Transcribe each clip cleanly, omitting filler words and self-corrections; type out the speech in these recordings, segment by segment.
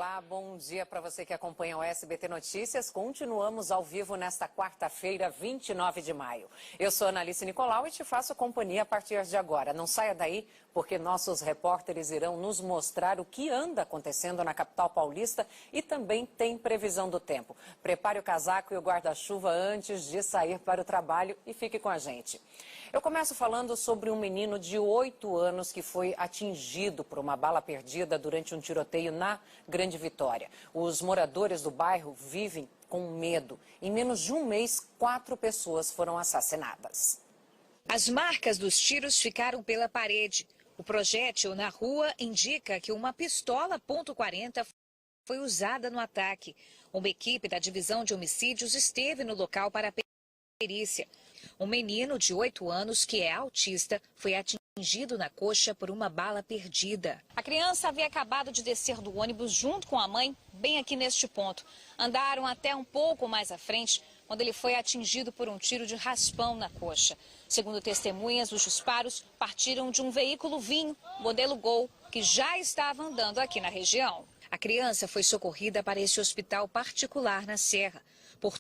Olá, bom dia para você que acompanha o SBT Notícias. Continuamos ao vivo nesta quarta-feira, 29 de maio. Eu sou Analice Nicolau e te faço companhia a partir de agora. Não saia daí, porque nossos repórteres irão nos mostrar o que anda acontecendo na capital paulista e também tem previsão do tempo. Prepare o casaco e o guarda-chuva antes de sair para o trabalho e fique com a gente. Eu começo falando sobre um menino de 8 anos que foi atingido por uma bala perdida durante um tiroteio na Grande Vitória. Os moradores do bairro vivem com medo. Em menos de um mês, 4 pessoas foram assassinadas. As marcas dos tiros ficaram pela parede. O projétil na rua indica que uma pistola .40 foi usada no ataque. Uma equipe da divisão de homicídios esteve no local para a perícia. Um menino de 8 anos, que é autista, foi atingido na coxa por uma bala perdida. A criança havia acabado de descer do ônibus junto com a mãe, bem aqui neste ponto. Andaram até um pouco mais à frente, quando ele foi atingido por um tiro de raspão na coxa. Segundo testemunhas, os disparos partiram de um veículo vinho, modelo Gol, que já estava andando aqui na região. A criança foi socorrida para esse hospital particular na Serra. Por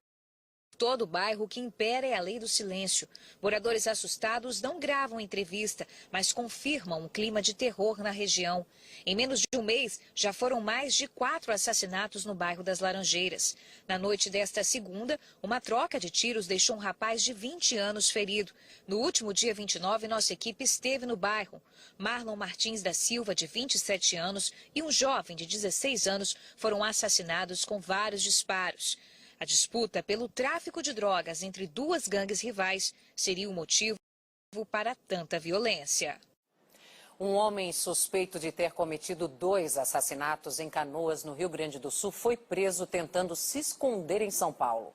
todo o bairro, o que impera é a lei do silêncio. Moradores assustados não gravam entrevista, mas confirmam um clima de terror na região. Em menos de um mês, já foram mais de 4 assassinatos no bairro das Laranjeiras. Na noite desta segunda, uma troca de tiros deixou um rapaz de 20 anos ferido. No último dia 29, nossa equipe esteve no bairro. Marlon Martins da Silva, de 27 anos, e um jovem de 16 anos foram assassinados com vários disparos. A disputa pelo tráfico de drogas entre duas gangues rivais seria o motivo para tanta violência. Um homem suspeito de ter cometido 2 assassinatos em Canoas, no Rio Grande do Sul, foi preso tentando se esconder em São Paulo.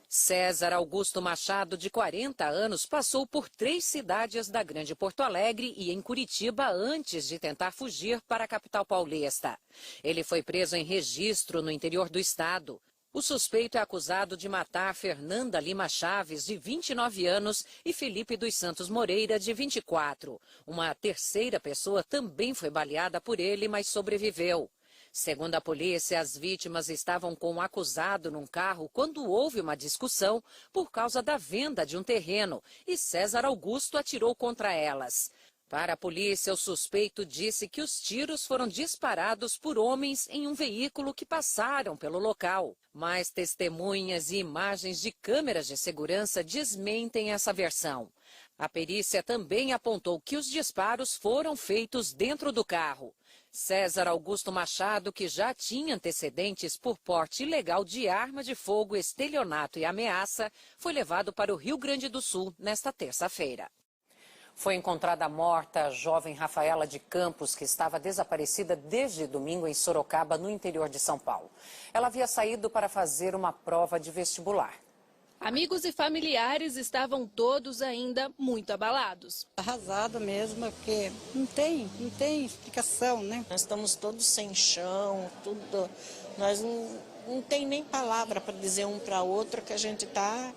César Augusto Machado, de 40 anos, passou por 3 cidades da Grande Porto Alegre e em Curitiba antes de tentar fugir para a capital paulista. Ele foi preso em Registro, no interior do estado. O suspeito é acusado de matar Fernanda Lima Chaves, de 29 anos, e Felipe dos Santos Moreira, de 24. Uma terceira pessoa também foi baleada por ele, mas sobreviveu. Segundo a polícia, as vítimas estavam com o acusado num carro quando houve uma discussão por causa da venda de um terreno e César Augusto atirou contra elas. Para a polícia, o suspeito disse que os tiros foram disparados por homens em um veículo que passaram pelo local. Mas testemunhas e imagens de câmeras de segurança desmentem essa versão. A perícia também apontou que os disparos foram feitos dentro do carro. César Augusto Machado, que já tinha antecedentes por porte ilegal de arma de fogo, estelionato e ameaça, foi levado para o Rio Grande do Sul nesta terça-feira. Foi encontrada morta a jovem Rafaela de Campos, que estava desaparecida desde domingo em Sorocaba, no interior de São Paulo. Ela havia saído para fazer uma prova de vestibular. Amigos e familiares estavam todos ainda muito abalados. Arrasado mesmo, porque não tem explicação, né? Nós estamos todos sem chão, tudo. Nós não tem nem palavra para dizer um para outro que a gente está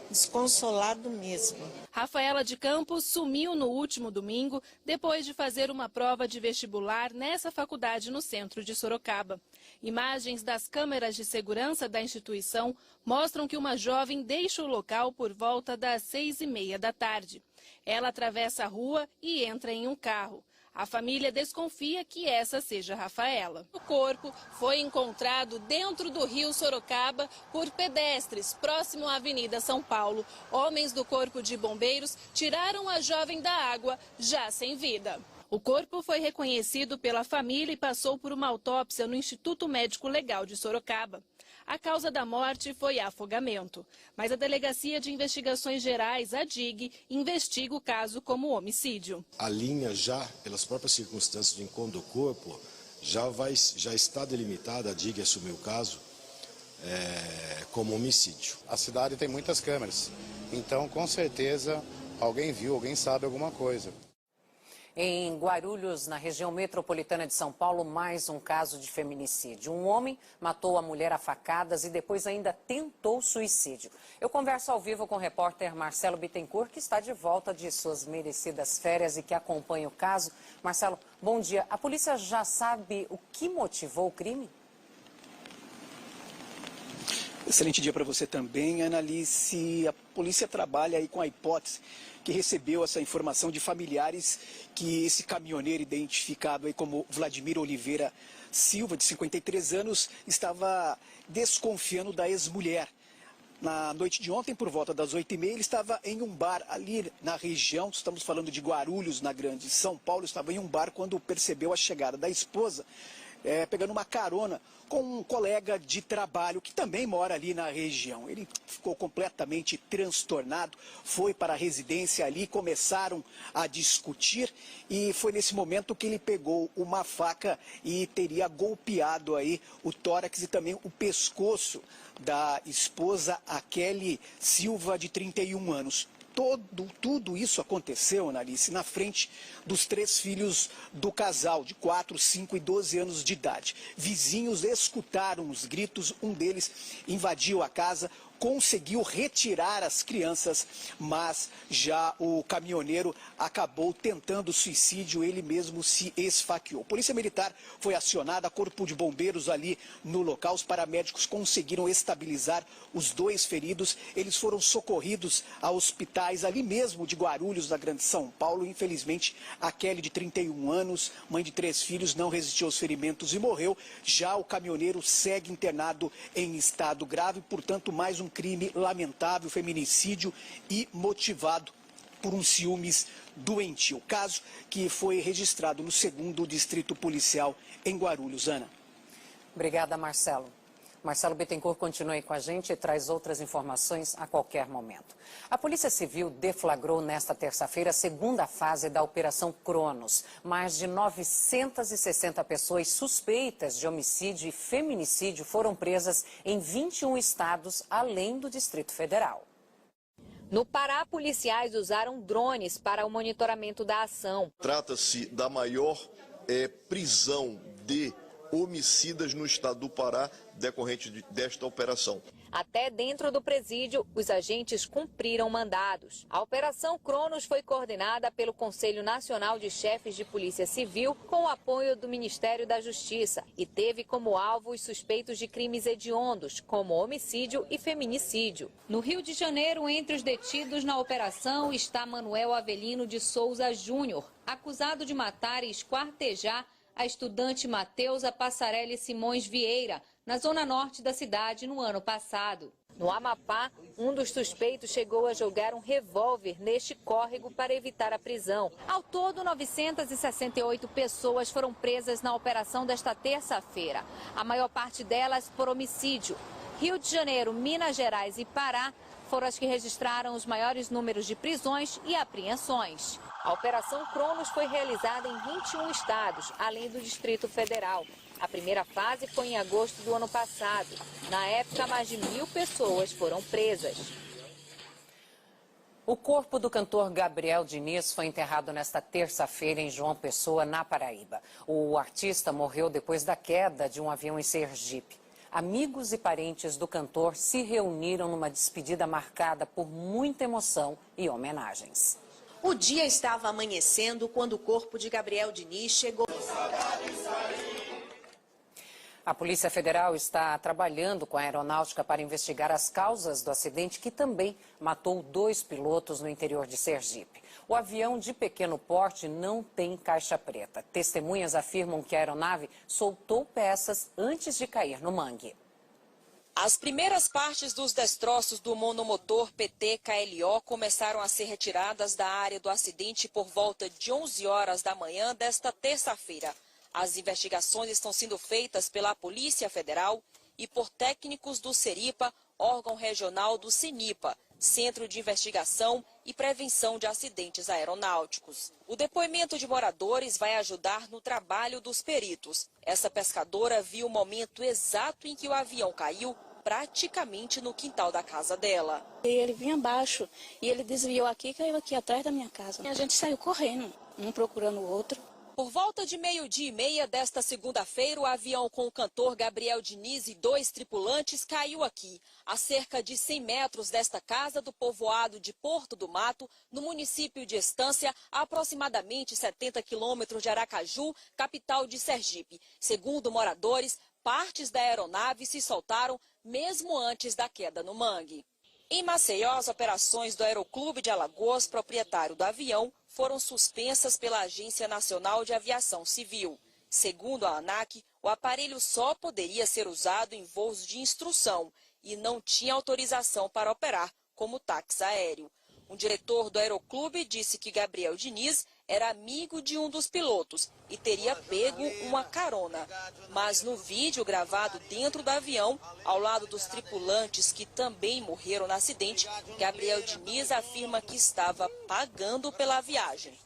desconsolado mesmo. Rafaela de Campos sumiu no último domingo depois de fazer uma prova de vestibular nessa faculdade no centro de Sorocaba. Imagens das câmeras de segurança da instituição mostram que uma jovem deixa o local por volta das 6h30 da tarde. Ela atravessa a rua e entra em um carro. A família desconfia que essa seja Rafaela. O corpo foi encontrado dentro do rio Sorocaba por pedestres, próximo à Avenida São Paulo. Homens do Corpo de Bombeiros tiraram a jovem da água, já sem vida. O corpo foi reconhecido pela família e passou por uma autópsia no Instituto Médico Legal de Sorocaba. A causa da morte foi afogamento, mas a Delegacia de Investigações Gerais, a DIG, investiga o caso como homicídio. A linha já, pelas próprias circunstâncias do encontro do corpo, já está delimitada, a DIG assumiu o caso, como homicídio. A cidade tem muitas câmeras, então com certeza alguém viu, alguém sabe alguma coisa. Em Guarulhos, na região metropolitana de São Paulo, mais um caso de feminicídio. Um homem matou a mulher a facadas e depois ainda tentou suicídio. Eu converso ao vivo com o repórter Marcelo Bittencourt, que está de volta de suas merecidas férias e que acompanha o caso. Marcelo, bom dia. A polícia já sabe o que motivou o crime? Excelente dia para você também, Analice. A polícia trabalha aí com a hipótese que recebeu essa informação de familiares que esse caminhoneiro identificado aí como Vladimir Oliveira Silva, de 53 anos, estava desconfiando da ex-mulher. Na noite de ontem, por volta das 8h30, ele estava em um bar ali na região, estamos falando de Guarulhos, na Grande São Paulo, estava em um bar quando percebeu a chegada da esposa, pegando uma carona com um colega de trabalho que também mora ali na região. Ele ficou completamente transtornado, foi para a residência ali, começaram a discutir e foi nesse momento que ele pegou uma faca e teria golpeado aí o tórax e também o pescoço da esposa, a Kelly Silva, de 31 anos. Tudo isso aconteceu, Analice, na frente dos 3 filhos do casal, de 4, 5 e 12 anos de idade. Vizinhos escutaram os gritos, um deles invadiu a casa, conseguiu retirar as crianças, mas já o caminhoneiro acabou tentando suicídio, ele mesmo se esfaqueou. Polícia Militar foi acionada, corpo de bombeiros ali no local, os paramédicos conseguiram estabilizar os 2 feridos, eles foram socorridos a hospitais ali mesmo de Guarulhos, na Grande São Paulo. Infelizmente, a Kelly, de 31 anos, mãe de 3 filhos, não resistiu aos ferimentos e morreu. Já o caminhoneiro segue internado em estado grave, portanto, mais um crime lamentável, feminicídio e motivado por um ciúmes doentio. Caso que foi registrado no 2º Distrito Policial em Guarulhos. Ana. Obrigada, Marcelo. Marcelo Bittencourt continua aí com a gente e traz outras informações a qualquer momento. A Polícia Civil deflagrou nesta terça-feira a 2ª fase da Operação Cronos. Mais de 960 pessoas suspeitas de homicídio e feminicídio foram presas em 21 estados, além do Distrito Federal. No Pará, policiais usaram drones para o monitoramento da ação. Trata-se da maior prisão de homicidas no estado do Pará decorrente desta operação. Até dentro do presídio, os agentes cumpriram mandados. A Operação Cronos foi coordenada pelo Conselho Nacional de Chefes de Polícia Civil com o apoio do Ministério da Justiça e teve como alvo os suspeitos de crimes hediondos, como homicídio e feminicídio. No Rio de Janeiro, entre os detidos na operação está Manuel Avelino de Souza Júnior, acusado de matar e esquartejar a estudante Mateusa Passarelli Simões Vieira, na zona norte da cidade, no ano passado. No Amapá, um dos suspeitos chegou a jogar um revólver neste córrego para evitar a prisão. Ao todo, 968 pessoas foram presas na operação desta terça-feira. A maior parte delas por homicídio. Rio de Janeiro, Minas Gerais e Pará foram as que registraram os maiores números de prisões e apreensões. A Operação Cronos foi realizada em 21 estados, além do Distrito Federal. A primeira fase foi em agosto do ano passado. Na época, mais de 1.000 pessoas foram presas. O corpo do cantor Gabriel Diniz foi enterrado nesta terça-feira em João Pessoa, na Paraíba. O artista morreu depois da queda de um avião em Sergipe. Amigos e parentes do cantor se reuniram numa despedida marcada por muita emoção e homenagens. O dia estava amanhecendo quando o corpo de Gabriel Diniz chegou. A Polícia Federal está trabalhando com a aeronáutica para investigar as causas do acidente que também matou 2 pilotos no interior de Sergipe. O avião de pequeno porte não tem caixa preta. Testemunhas afirmam que a aeronave soltou peças antes de cair no mangue. As primeiras partes dos destroços do monomotor PT-KLO começaram a ser retiradas da área do acidente por volta de 11 horas da manhã desta terça-feira. As investigações estão sendo feitas pela Polícia Federal e por técnicos do Seripa, órgão regional do CENIPA, Centro de Investigação e Prevenção de Acidentes Aeronáuticos. O depoimento de moradores vai ajudar no trabalho dos peritos. Essa pescadora viu o momento exato em que o avião caiu, praticamente no quintal da casa dela. Ele vinha abaixo e ele desviou aqui e caiu aqui atrás da minha casa. E a gente saiu correndo, um procurando o outro. Por volta de 12:30 desta segunda-feira, o avião com o cantor Gabriel Diniz e 2 tripulantes caiu aqui, a cerca de 100 metros desta casa do povoado de Porto do Mato, no município de Estância, a aproximadamente 70 quilômetros de Aracaju, capital de Sergipe. Segundo moradores, partes da aeronave se soltaram mesmo antes da queda no mangue. Em Maceió, as operações do Aeroclube de Alagoas, proprietário do avião, foram suspensas pela Agência Nacional de Aviação Civil. Segundo a ANAC, o aparelho só poderia ser usado em voos de instrução e não tinha autorização para operar como táxi aéreo. Um diretor do Aeroclube disse que Gabriel Diniz era amigo de um dos pilotos e teria pego uma carona. Mas no vídeo gravado dentro do avião, ao lado dos tripulantes que também morreram no acidente, Gabriel Diniz afirma que estava pagando pela viagem.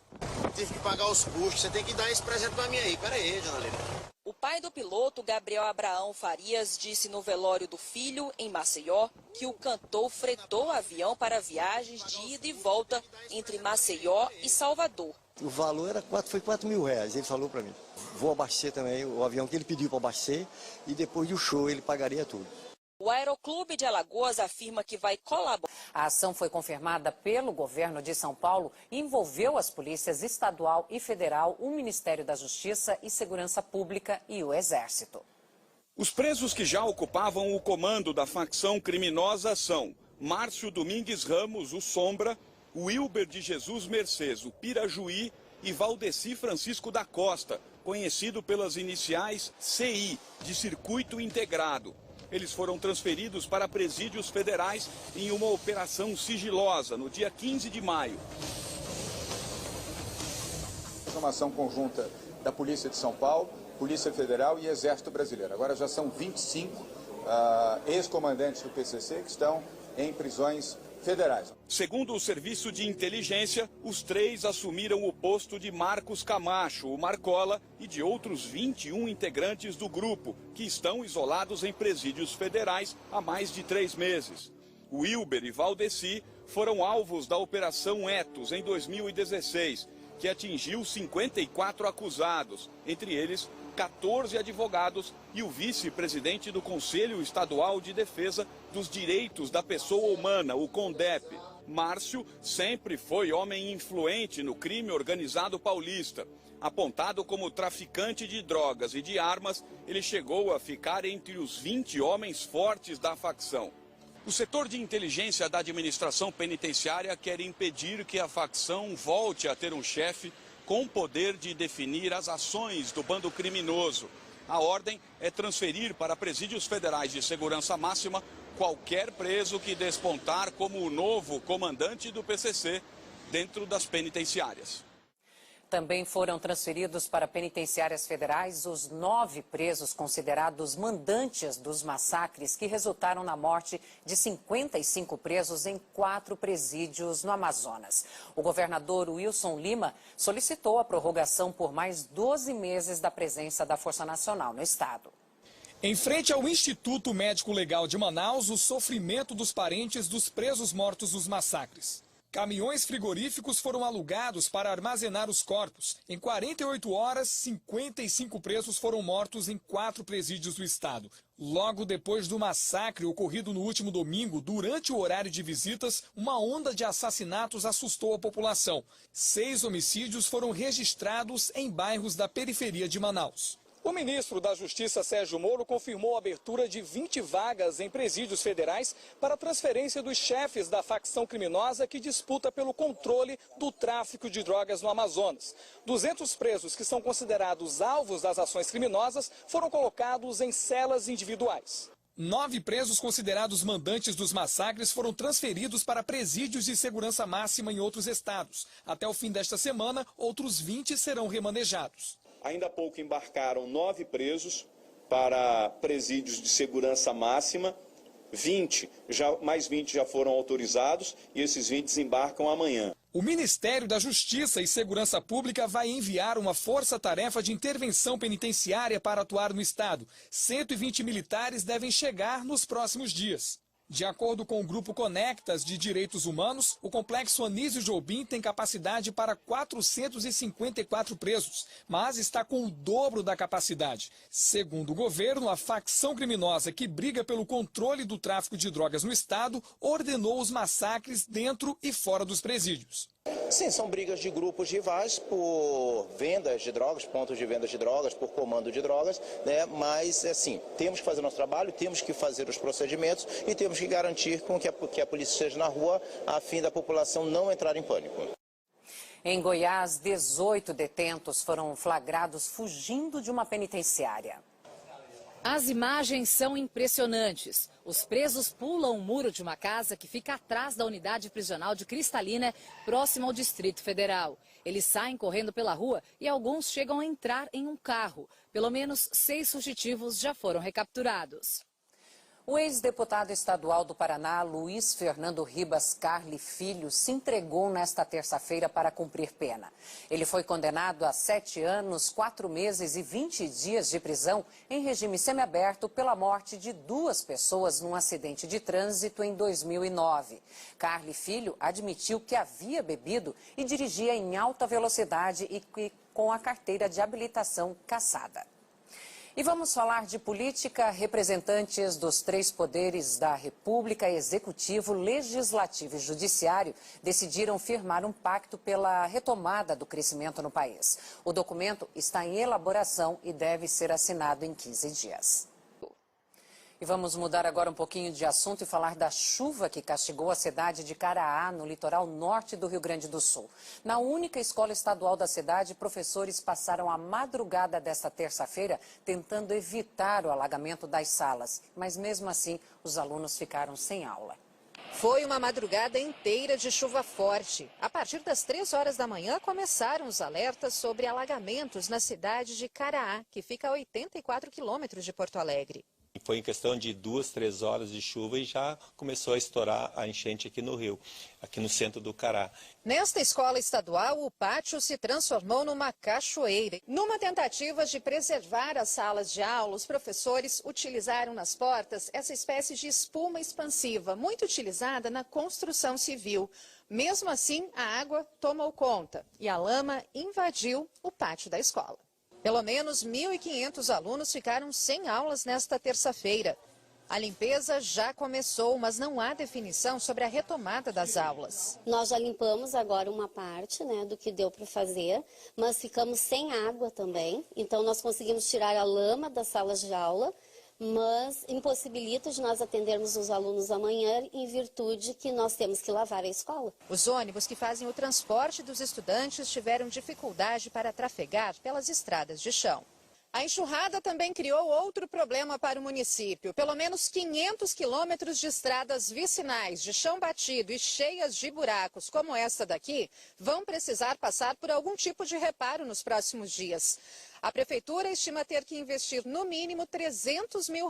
Tive que pagar os custos, você tem que dar esse presente pra mim aí. Pera aí, dona Lívia. O pai do piloto, Gabriel Abraão Farias, disse no velório do filho, em Maceió, que o cantor fretou o avião para viagens de ida e volta entre Maceió e Salvador. O valor foi 4 mil reais, ele falou para mim. Vou abastecer também o avião que ele pediu para abastecer e depois do show ele pagaria tudo. O Aeroclube de Alagoas afirma que vai colaborar. A ação foi confirmada pelo governo de São Paulo e envolveu as polícias estadual e federal, o Ministério da Justiça e Segurança Pública e o Exército. Os presos que já ocupavam o comando da facção criminosa são Márcio Domingues Ramos, o Sombra, Wilber de Jesus Mercedes, o Pirajuí, e Valdeci Francisco da Costa, conhecido pelas iniciais CI, de Circuito Integrado. Eles foram transferidos para presídios federais em uma operação sigilosa no dia 15 de maio. Uma ação conjunta da Polícia de São Paulo, Polícia Federal e Exército Brasileiro. Agora já são 25 ex-comandantes do PCC que estão em prisões federais. Segundo o Serviço de Inteligência, os 3 assumiram o posto de Marcos Camacho, o Marcola, e de outros 21 integrantes do grupo, que estão isolados em presídios federais há mais de 3 meses. Wilber e Valdeci foram alvos da Operação Etos em 2016, que atingiu 54 acusados, entre eles 14 advogados e o vice-presidente do Conselho Estadual de Defesa dos Direitos da Pessoa Humana, o CONDEP. Márcio sempre foi homem influente no crime organizado paulista. Apontado como traficante de drogas e de armas, ele chegou a ficar entre os 20 homens fortes da facção. O setor de inteligência da administração penitenciária quer impedir que a facção volte a ter um chefe com poder de definir as ações do bando criminoso. A ordem é transferir para presídios federais de segurança máxima qualquer preso que despontar como o novo comandante do PCC dentro das penitenciárias. Também foram transferidos para penitenciárias federais os 9 presos considerados mandantes dos massacres que resultaram na morte de 55 presos em 4 presídios no Amazonas. O governador Wilson Lima solicitou a prorrogação por mais 12 meses da presença da Força Nacional no estado. Em frente ao Instituto Médico Legal de Manaus, o sofrimento dos parentes dos presos mortos nos massacres. Caminhões frigoríficos foram alugados para armazenar os corpos. Em 48 horas, 55 presos foram mortos em 4 presídios do estado. Logo depois do massacre ocorrido no último domingo, durante o horário de visitas, uma onda de assassinatos assustou a população. 6 homicídios foram registrados em bairros da periferia de Manaus. O ministro da Justiça, Sérgio Moro, confirmou a abertura de 20 vagas em presídios federais para a transferência dos chefes da facção criminosa que disputa pelo controle do tráfico de drogas no Amazonas. 200 presos que são considerados alvos das ações criminosas foram colocados em celas individuais. 9 presos considerados mandantes dos massacres foram transferidos para presídios de segurança máxima em outros estados. Até o fim desta semana, outros 20 serão remanejados. Ainda há pouco embarcaram 9 presos para presídios de segurança máxima. Mais 20 já foram autorizados e esses 20 desembarcam amanhã. O Ministério da Justiça e Segurança Pública vai enviar uma força-tarefa de intervenção penitenciária para atuar no estado. 120 militares devem chegar nos próximos dias. De acordo com o Grupo Conectas de Direitos Humanos, o Complexo Anísio Jobim tem capacidade para 454 presos, mas está com o dobro da capacidade. Segundo o governo, a facção criminosa que briga pelo controle do tráfico de drogas no estado ordenou os massacres dentro e fora dos presídios. Sim, são brigas de grupos rivais por vendas de drogas, pontos de vendas de drogas, por comando de drogas, né? Mas, assim, temos que fazer nosso trabalho, temos que fazer os procedimentos e temos que garantir com que a polícia esteja na rua a fim da população não entrar em pânico. Em Goiás, 18 detentos foram flagrados fugindo de uma penitenciária. As imagens são impressionantes. Os presos pulam o muro de uma casa que fica atrás da unidade prisional de Cristalina, próximo ao Distrito Federal. Eles saem correndo pela rua e alguns chegam a entrar em um carro. Pelo menos 6 fugitivos já foram recapturados. O ex-deputado estadual do Paraná, Luiz Fernando Ribas Carli Filho, se entregou nesta terça-feira para cumprir pena. Ele foi condenado a 7 anos, 4 meses e 20 dias de prisão em regime semiaberto pela morte de 2 pessoas num acidente de trânsito em 2009. Carli Filho admitiu que havia bebido e dirigia em alta velocidade e com a carteira de habilitação cassada. E vamos falar de política. Representantes dos 3 poderes da República, Executivo, Legislativo e Judiciário, decidiram firmar um pacto pela retomada do crescimento no país. O documento está em elaboração e deve ser assinado em 15 dias. E vamos mudar agora um pouquinho de assunto e falar da chuva que castigou a cidade de Caraá, no litoral norte do Rio Grande do Sul. Na única escola estadual da cidade, professores passaram a madrugada desta terça-feira tentando evitar o alagamento das salas. Mas mesmo assim, os alunos ficaram sem aula. Foi uma madrugada inteira de chuva forte. A partir das 3 horas da manhã, começaram os alertas sobre alagamentos na cidade de Caraá, que fica a 84 quilômetros de Porto Alegre. Foi em questão de 2, 3 horas de chuva e já começou a estourar a enchente aqui no rio, aqui no centro do Cará. Nesta escola estadual, o pátio se transformou numa cachoeira. Numa tentativa de preservar as salas de aula, os professores utilizaram nas portas essa espécie de espuma expansiva, muito utilizada na construção civil. Mesmo assim, a água tomou conta e a lama invadiu o pátio da escola. Pelo menos 1.500 alunos ficaram sem aulas nesta terça-feira. A limpeza já começou, mas não há definição sobre a retomada das aulas. Nós já limpamos agora uma parte, do que deu para fazer, mas ficamos sem água também. Então nós conseguimos tirar a lama das salas de aula, mas impossibilita de nós atendermos os alunos amanhã em virtude que nós temos que lavar a escola. Os ônibus que fazem o transporte dos estudantes tiveram dificuldade para trafegar pelas estradas de chão. A enxurrada também criou outro problema para o município. Pelo menos 500 quilômetros de estradas vicinais de chão batido e cheias de buracos, como esta daqui, vão precisar passar por algum tipo de reparo nos próximos dias. A prefeitura estima ter que investir no mínimo R$300 mil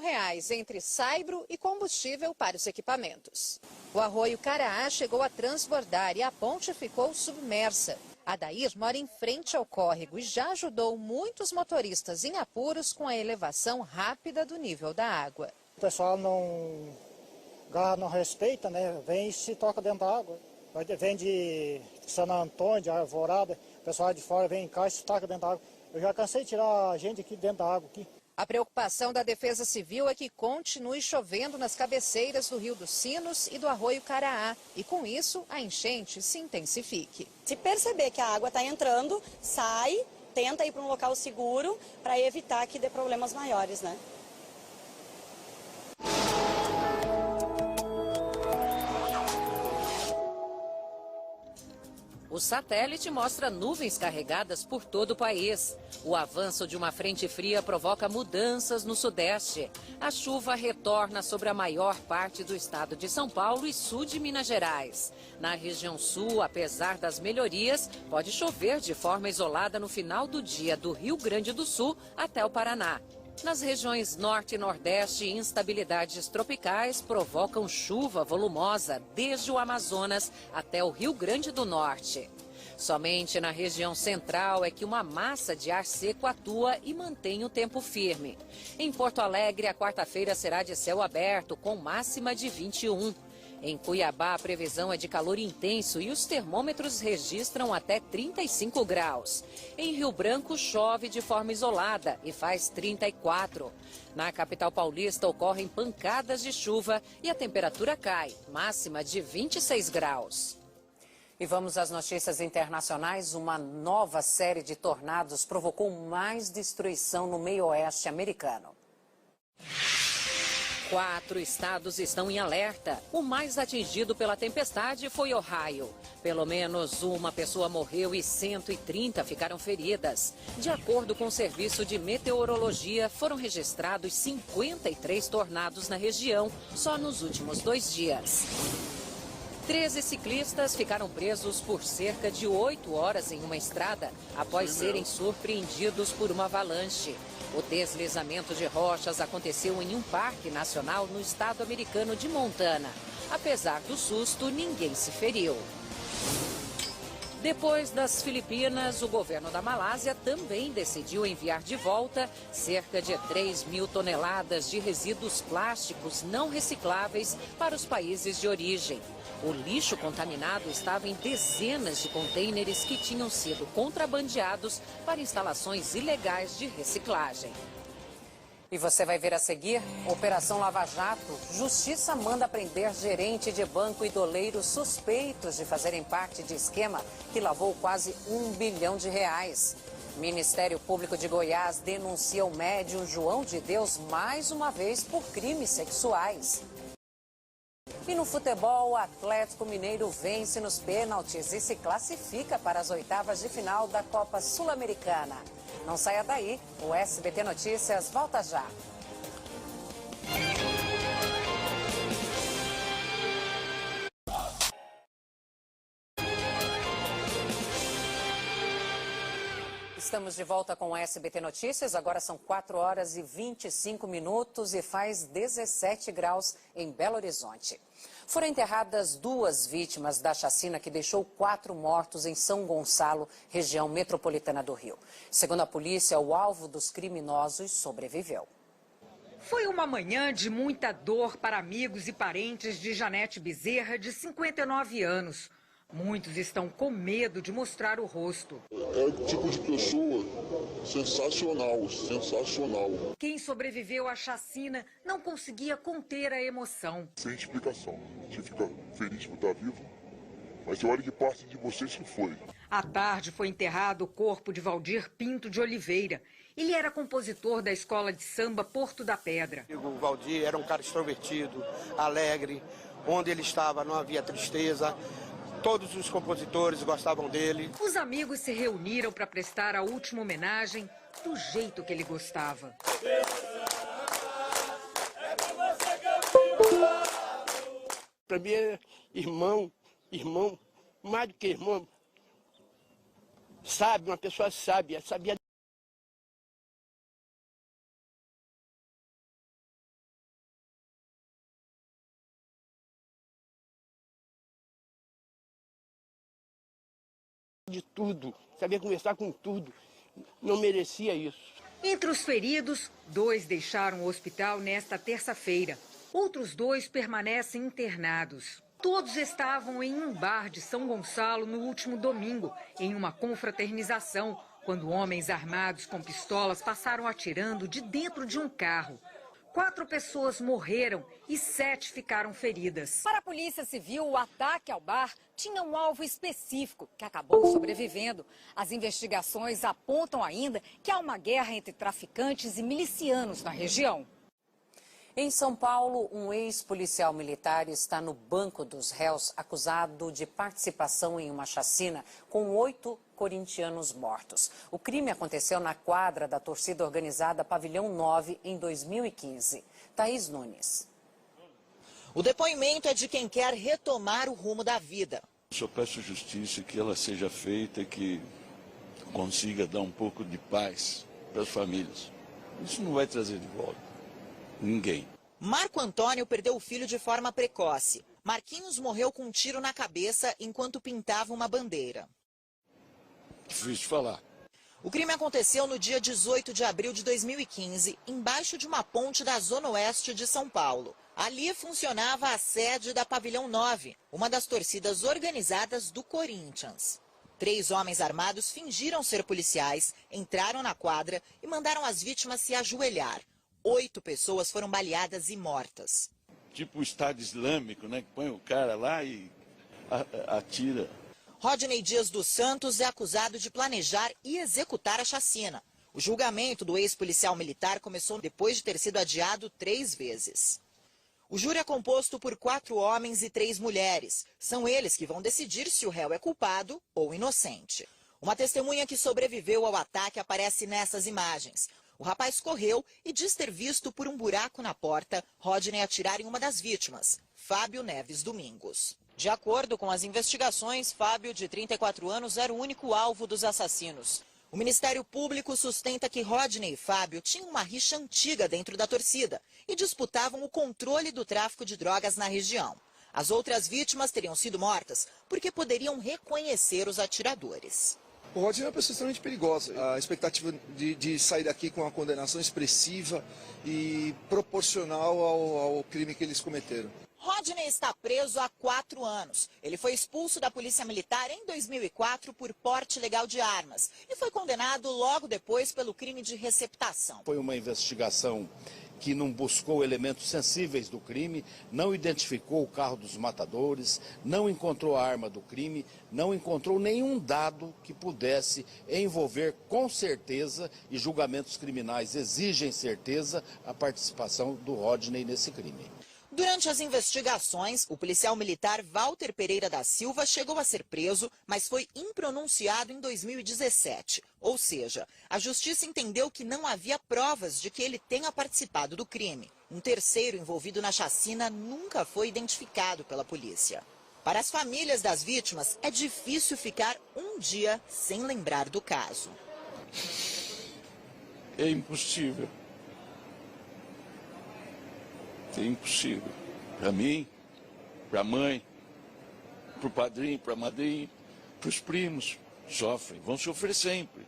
entre saibro e combustível para os equipamentos. O arroio Caraá chegou a transbordar e a ponte ficou submersa. Adair mora em frente ao córrego e já ajudou muitos motoristas em apuros com a elevação rápida do nível da água. O pessoal não respeita, vem e se toca dentro da água. Vem de San Antônio, de Alvorada, o pessoal de fora vem em cá e se toca dentro da água. Eu já cansei de tirar a gente aqui dentro da água. A preocupação da Defesa Civil é que continue chovendo nas cabeceiras do Rio dos Sinos e do arroio Caraá. E com isso, a enchente se intensifique. Se perceber que a água está entrando, sai, tenta ir para um local seguro para evitar que dê problemas maiores, O satélite mostra nuvens carregadas por todo o país. O avanço de uma frente fria provoca mudanças no sudeste. A chuva retorna sobre a maior parte do estado de São Paulo e sul de Minas Gerais. Na região sul, apesar das melhorias, pode chover de forma isolada no final do dia do Rio Grande do Sul até o Paraná. Nas regiões norte e nordeste, instabilidades tropicais provocam chuva volumosa desde o Amazonas até o Rio Grande do Norte. Somente na região central é que uma massa de ar seco atua e mantém o tempo firme. Em Porto Alegre, a quarta-feira será de céu aberto, com máxima de 21. Em Cuiabá, a previsão é de calor intenso e os termômetros registram até 35 graus. Em Rio Branco, chove de forma isolada e faz 34. Na capital paulista, ocorrem pancadas de chuva e a temperatura cai, máxima de 26 graus. E vamos às notícias internacionais. Uma nova série de tornados provocou mais destruição no meio-oeste americano. 4 estados estão em alerta. O mais atingido pela tempestade foi Ohio. Pelo menos uma pessoa morreu e 130 ficaram feridas. De acordo com o Serviço de Meteorologia, foram registrados 53 tornados na região só nos últimos 2 dias. 13 ciclistas ficaram presos por cerca de 8 horas em uma estrada após serem surpreendidos por uma avalanche. O deslizamento de rochas aconteceu em um parque nacional no estado americano de Montana. Apesar do susto, ninguém se feriu. Depois das Filipinas, o governo da Malásia também decidiu enviar de volta cerca de 3.000 toneladas de resíduos plásticos não recicláveis para os países de origem. O lixo contaminado estava em dezenas de contêineres que tinham sido contrabandeados para instalações ilegais de reciclagem. E você vai ver a seguir, Operação Lava Jato. Justiça manda prender gerente de banco e doleiros suspeitos de fazerem parte de esquema que lavou quase R$1 bilhão. Ministério Público de Goiás denuncia o médium João de Deus mais uma vez por crimes sexuais. E no futebol, o Atlético Mineiro vence nos pênaltis e se classifica para as oitavas de final da Copa Sul-Americana. Não saia daí, o SBT Notícias volta já. Estamos de volta com o SBT Notícias, agora são 4 horas e 25 minutos e faz 17 graus em Belo Horizonte. Foram enterradas 2 vítimas da chacina que deixou 4 mortos em São Gonçalo, região metropolitana do Rio. Segundo a polícia, o alvo dos criminosos sobreviveu. Foi uma manhã de muita dor para amigos e parentes de Janete Bezerra, de 59 anos. Muitos estão com medo de mostrar o rosto. É o tipo de pessoa sensacional, sensacional. Quem sobreviveu à chacina não conseguia conter a emoção. Sem explicação. A gente fica feliz por estar vivo, mas olha que parte de vocês que foi. À tarde foi enterrado o corpo de Valdir Pinto de Oliveira. Ele era compositor da escola de samba Porto da Pedra. O Valdir era um cara extrovertido, alegre. Onde ele estava não havia tristeza. Todos os compositores gostavam dele. Os amigos se reuniram para prestar a última homenagem do jeito que ele gostava. Para mim é irmão, mais do que irmão. Sabe, uma pessoa sábia, sabia. De tudo, sabia conversar com tudo, não merecia isso. Entre os feridos, 2 deixaram o hospital nesta terça-feira. Outros 2 permanecem internados. Todos estavam em um bar de São Gonçalo no último domingo, em uma confraternização, quando homens armados com pistolas passaram atirando de dentro de um carro. 4 pessoas morreram e 7 ficaram feridas. Para a Polícia Civil, o ataque ao bar tinha um alvo específico, que acabou sobrevivendo. As investigações apontam ainda que há uma guerra entre traficantes e milicianos na região. Em São Paulo, um ex-policial militar está no banco dos réus acusado de participação em uma chacina com 8 corintianos mortos. O crime aconteceu na quadra da torcida organizada Pavilhão 9 em 2015. Thaís Nunes. O depoimento é de quem quer retomar o rumo da vida. Só peço justiça, que ela seja feita e que consiga dar um pouco de paz para as famílias. Isso não vai trazer de volta ninguém. Marco Antônio perdeu o filho de forma precoce. Marquinhos morreu com um tiro na cabeça enquanto pintava uma bandeira. Difícil de falar. O crime aconteceu no dia 18 de abril de 2015, embaixo de uma ponte da Zona Oeste de São Paulo. Ali funcionava a sede da Pavilhão 9, uma das torcidas organizadas do Corinthians. 3 homens armados fingiram ser policiais, entraram na quadra e mandaram as vítimas se ajoelhar. 8 pessoas foram baleadas e mortas. Tipo o Estado Islâmico, né? Que põe o cara lá e atira. Rodney Dias dos Santos é acusado de planejar e executar a chacina. O julgamento do ex-policial militar começou depois de ter sido adiado 3 vezes. O júri é composto por 4 homens e 3 mulheres. São eles que vão decidir se o réu é culpado ou inocente. Uma testemunha que sobreviveu ao ataque aparece nessas imagens. O rapaz correu e diz ter visto por um buraco na porta Rodney atirar em uma das vítimas, Fábio Neves Domingos. De acordo com as investigações, Fábio, de 34 anos, era o único alvo dos assassinos. O Ministério Público sustenta que Rodney e Fábio tinham uma rixa antiga dentro da torcida e disputavam o controle do tráfico de drogas na região. As outras vítimas teriam sido mortas porque poderiam reconhecer os atiradores. O Rodney é uma pessoa extremamente perigosa. A expectativa de sair daqui com uma condenação expressiva e proporcional ao crime que eles cometeram. Rodney está preso há 4 anos. Ele foi expulso da Polícia Militar em 2004 por porte ilegal de armas e foi condenado logo depois pelo crime de receptação. Foi uma investigação que não buscou elementos sensíveis do crime, não identificou o carro dos matadores, não encontrou a arma do crime, não encontrou nenhum dado que pudesse envolver com certeza, e julgamentos criminais exigem certeza, a participação do Rodney nesse crime. Durante as investigações, o policial militar Walter Pereira da Silva chegou a ser preso, mas foi impronunciado em 2017. Ou seja, a justiça entendeu que não havia provas de que ele tenha participado do crime. Um terceiro envolvido na chacina nunca foi identificado pela polícia. Para as famílias das vítimas, é difícil ficar um dia sem lembrar do caso. É impossível. É impossível. Para mim, para a mãe, para o padrinho, para a madrinha, para os primos. Sofrem, vão sofrer sempre.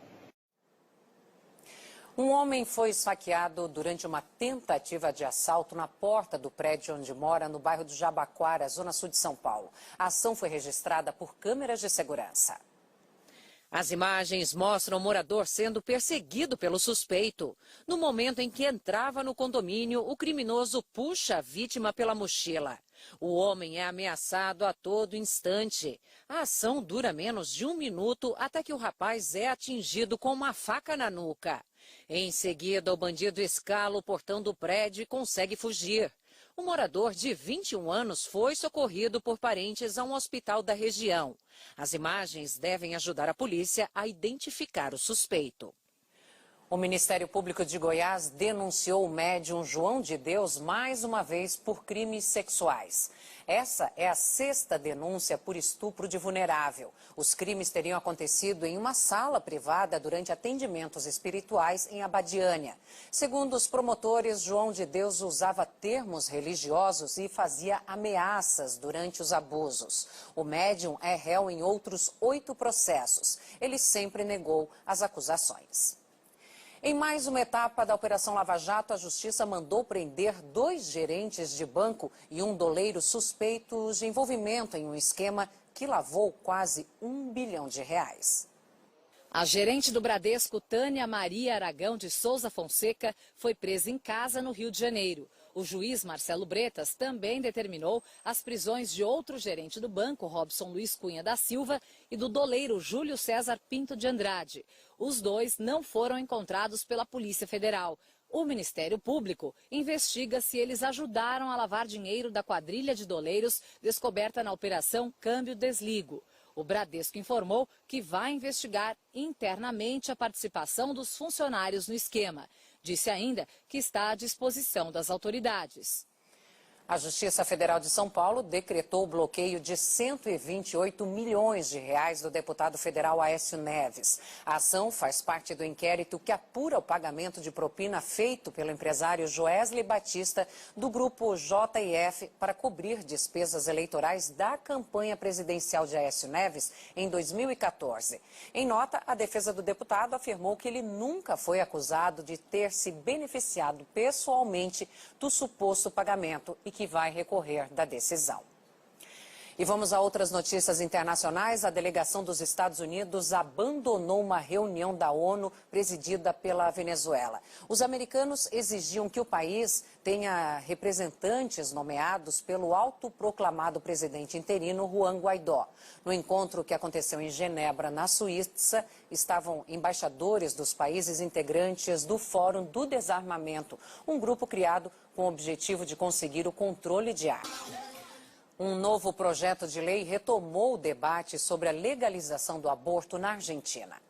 Um homem foi esfaqueado durante uma tentativa de assalto na porta do prédio onde mora, no bairro do Jabaquara, zona sul de São Paulo. A ação foi registrada por câmeras de segurança. As imagens mostram o morador sendo perseguido pelo suspeito. No momento em que entrava no condomínio, o criminoso puxa a vítima pela mochila. O homem é ameaçado a todo instante. A ação dura menos de 1 minuto até que o rapaz é atingido com uma faca na nuca. Em seguida, o bandido escala o portão do prédio e consegue fugir. O morador de 21 anos foi socorrido por parentes a um hospital da região. As imagens devem ajudar a polícia a identificar o suspeito. O Ministério Público de Goiás denunciou o médium João de Deus mais uma vez por crimes sexuais. Essa é a 6ª denúncia por estupro de vulnerável. Os crimes teriam acontecido em uma sala privada durante atendimentos espirituais em Abadiânia. Segundo os promotores, João de Deus usava termos religiosos e fazia ameaças durante os abusos. O médium é réu em outros 8 processos. Ele sempre negou as acusações. Em mais uma etapa da Operação Lava Jato, a Justiça mandou prender 2 gerentes de banco e um doleiro suspeitos de envolvimento em um esquema que lavou quase R$1 bilhão. A gerente do Bradesco, Tânia Maria Aragão de Souza Fonseca, foi presa em casa no Rio de Janeiro. O juiz Marcelo Bretas também determinou as prisões de outro gerente do banco, Robson Luiz Cunha da Silva, e do doleiro Júlio César Pinto de Andrade. Os 2 não foram encontrados pela Polícia Federal. O Ministério Público investiga se eles ajudaram a lavar dinheiro da quadrilha de doleiros descoberta na Operação Câmbio Desligo. O Bradesco informou que vai investigar internamente a participação dos funcionários no esquema. Disse ainda que está à disposição das autoridades. A Justiça Federal de São Paulo decretou o bloqueio de 128 milhões de reais do deputado federal Aécio Neves. A ação faz parte do inquérito que apura o pagamento de propina feito pelo empresário Joesley Batista do grupo JF para cobrir despesas eleitorais da campanha presidencial de Aécio Neves em 2014. Em nota, a defesa do deputado afirmou que ele nunca foi acusado de ter se beneficiado pessoalmente do suposto pagamento e que vai recorrer da decisão. E vamos a outras notícias internacionais. A delegação dos Estados Unidos abandonou uma reunião da ONU presidida pela Venezuela. Os americanos exigiam que o país tenha representantes nomeados pelo autoproclamado presidente interino Juan Guaidó. No encontro que aconteceu em Genebra, na Suíça, estavam embaixadores dos países integrantes do Fórum do Desarmamento, um grupo criado com o objetivo de conseguir o controle de armas. Um novo projeto de lei retomou o debate sobre a legalização do aborto na Argentina.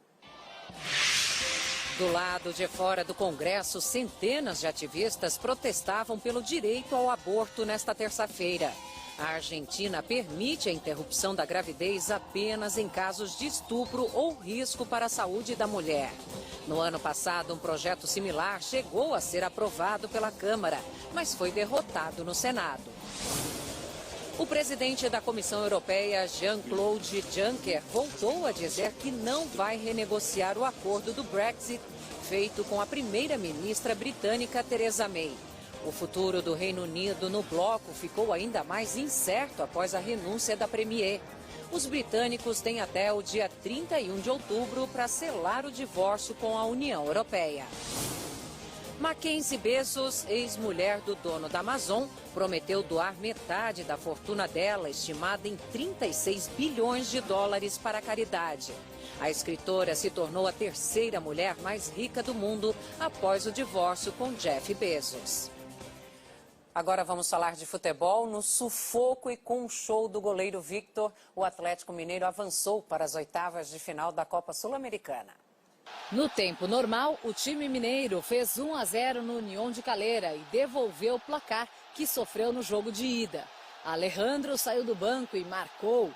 Do lado de fora do Congresso, centenas de ativistas protestavam pelo direito ao aborto nesta terça-feira. A Argentina permite a interrupção da gravidez apenas em casos de estupro ou risco para a saúde da mulher. No ano passado, um projeto similar chegou a ser aprovado pela Câmara, mas foi derrotado no Senado. O presidente da Comissão Europeia, Jean-Claude Juncker, voltou a dizer que não vai renegociar o acordo do Brexit feito com a primeira-ministra britânica Theresa May. O futuro do Reino Unido no bloco ficou ainda mais incerto após a renúncia da premier. Os britânicos têm até o dia 31 de outubro para selar o divórcio com a União Europeia. Mackenzie Bezos, ex-mulher do dono da Amazon, prometeu doar metade da fortuna dela, estimada em 36 bilhões de dólares, para a caridade. A escritora se tornou a terceira mulher mais rica do mundo após o divórcio com Jeff Bezos. Agora vamos falar de futebol. No sufoco e com um show do goleiro Victor, o Atlético Mineiro avançou para as oitavas de final da Copa Sul-Americana. No tempo normal, o time mineiro fez 1-0 no União de Calera e devolveu o placar que sofreu no jogo de ida. Alejandro saiu do banco e marcou.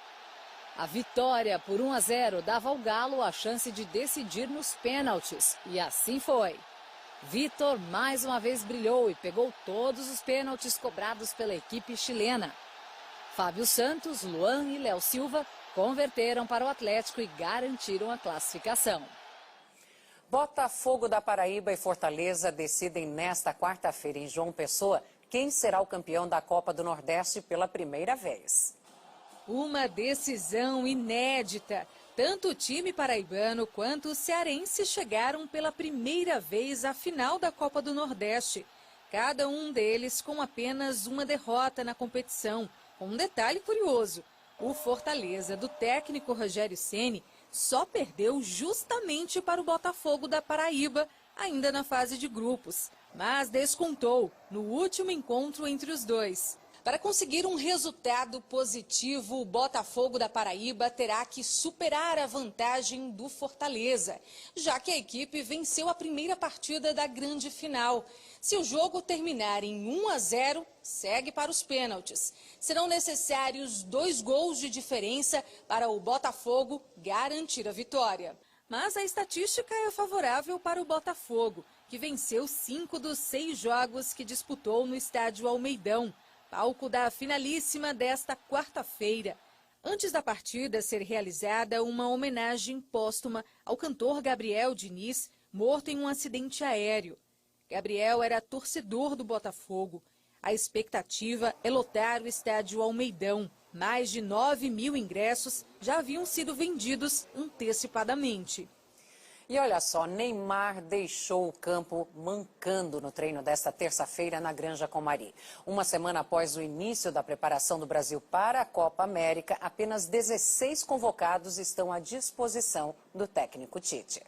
A vitória por 1-0 dava ao Galo a chance de decidir nos pênaltis, e assim foi. Vitor mais uma vez brilhou e pegou todos os pênaltis cobrados pela equipe chilena. Fábio Santos, Luan e Léo Silva converteram para o Atlético e garantiram a classificação. Botafogo da Paraíba e Fortaleza decidem nesta quarta-feira em João Pessoa quem será o campeão da Copa do Nordeste pela primeira vez. Uma decisão inédita. Tanto o time paraibano quanto o cearense chegaram pela primeira vez à final da Copa do Nordeste. Cada um deles com apenas uma derrota na competição. Com um detalhe curioso: o Fortaleza, do técnico Rogério Ceni, só perdeu justamente para o Botafogo da Paraíba, ainda na fase de grupos, mas descontou no último encontro entre os dois. Para conseguir um resultado positivo, o Botafogo da Paraíba terá que superar a vantagem do Fortaleza, já que a equipe venceu a primeira partida da grande final. Se o jogo terminar em 1-0, segue para os pênaltis. Serão necessários 2 gols de diferença para o Botafogo garantir a vitória. Mas a estatística é favorável para o Botafogo, que venceu 5 dos 6 jogos que disputou no estádio Almeidão, palco da finalíssima desta quarta-feira. Antes da partida ser realizada uma homenagem póstuma ao cantor Gabriel Diniz, morto em um acidente aéreo. Gabriel era torcedor do Botafogo. A expectativa é lotar o estádio Almeidão. Mais de 9.000 ingressos já haviam sido vendidos antecipadamente. E olha só, Neymar deixou o campo mancando no treino desta terça-feira na Granja Comari. Uma semana após o início da preparação do Brasil para a Copa América, apenas 16 convocados estão à disposição do técnico Tite.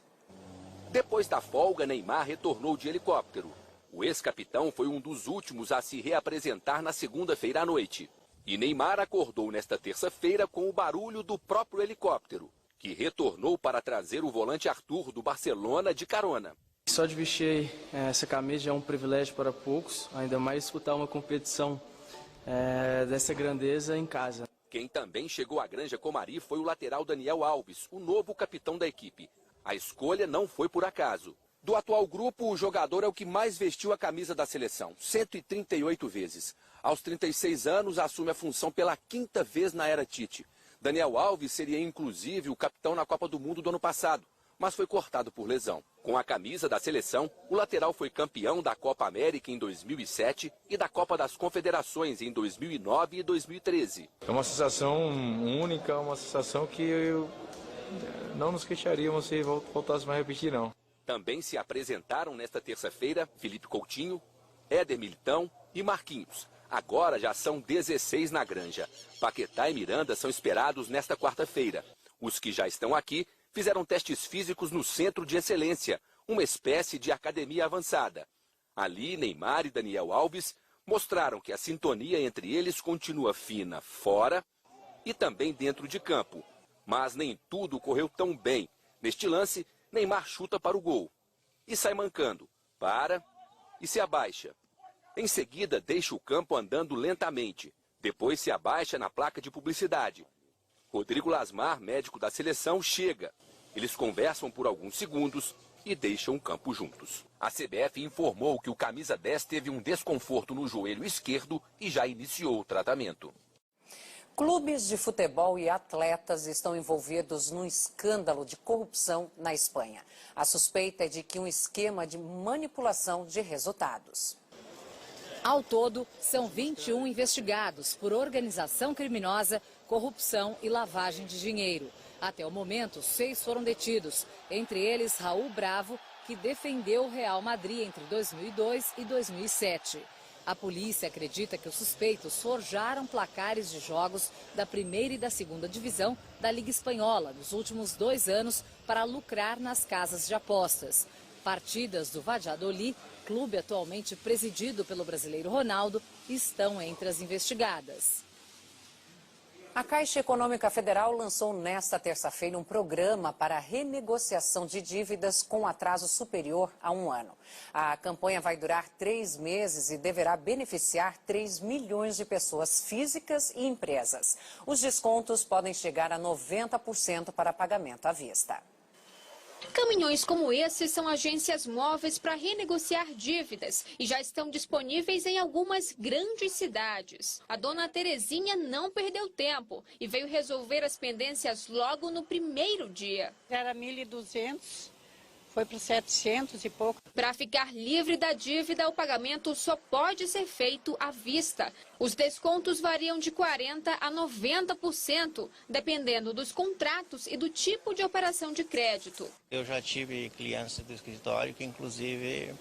Depois da folga, Neymar retornou de helicóptero. O ex-capitão foi um dos últimos a se reapresentar na segunda-feira à noite. E Neymar acordou nesta terça-feira com o barulho do próprio helicóptero, que retornou para trazer o volante Arthur do Barcelona de carona. Só de vestir essa camisa já é um privilégio para poucos, ainda mais disputar uma competição dessa grandeza em casa. Quem também chegou à Granja Comari foi o lateral Daniel Alves, o novo capitão da equipe. A escolha não foi por acaso. Do atual grupo, o jogador é o que mais vestiu a camisa da seleção, 138 vezes. Aos 36 anos, assume a função pela 5ª vez na era Tite. Daniel Alves seria inclusive o capitão na Copa do Mundo do ano passado, mas foi cortado por lesão. Com a camisa da seleção, o lateral foi campeão da Copa América em 2007 e da Copa das Confederações em 2009 e 2013. É uma sensação única, uma sensação que não nos queixaríamos se voltássemos a repetir, não. Também se apresentaram nesta terça-feira Felipe Coutinho, Éder Militão e Marquinhos. Agora já são 16 na Granja. Paquetá e Miranda são esperados nesta quarta-feira. Os que já estão aqui fizeram testes físicos no Centro de Excelência, uma espécie de academia avançada. Ali, Neymar e Daniel Alves mostraram que a sintonia entre eles continua fina fora e também dentro de campo. Mas nem tudo correu tão bem. Neste lance, Neymar chuta para o gol e sai mancando, para e se abaixa. Em seguida, deixa o campo andando lentamente. Depois se abaixa na placa de publicidade. Rodrigo Lasmar, médico da seleção, chega. Eles conversam por alguns segundos e deixam o campo juntos. A CBF informou que o camisa 10 teve um desconforto no joelho esquerdo e já iniciou o tratamento. Clubes de futebol e atletas estão envolvidos num escândalo de corrupção na Espanha. A suspeita é de que um esquema de manipulação de resultados. Ao todo, são 21 investigados por organização criminosa, corrupção e lavagem de dinheiro. Até o momento, 6 foram detidos, entre eles Raul Bravo, que defendeu o Real Madrid entre 2002 e 2007. A polícia acredita que os suspeitos forjaram placares de jogos da 1ª e da 2ª divisão da Liga Espanhola nos últimos 2 anos para lucrar nas casas de apostas. Partidas do Valladolid, clube atualmente presidido pelo brasileiro Ronaldo, estão entre as investigadas. A Caixa Econômica Federal lançou nesta terça-feira um programa para a renegociação de dívidas com atraso superior a 1 ano. A campanha vai durar 3 meses e deverá beneficiar 3 milhões de pessoas físicas e empresas. Os descontos podem chegar a 90% para pagamento à vista. Caminhões como esses são agências móveis para renegociar dívidas e já estão disponíveis em algumas grandes cidades. A dona Terezinha não perdeu tempo e veio resolver as pendências logo no primeiro dia. Era 1.200, foi para 700 e pouco. Para ficar livre da dívida, o pagamento só pode ser feito à vista. Os descontos variam de 40% a 90%, dependendo dos contratos e do tipo de operação de crédito. Eu já tive clientes do escritório que, inclusive,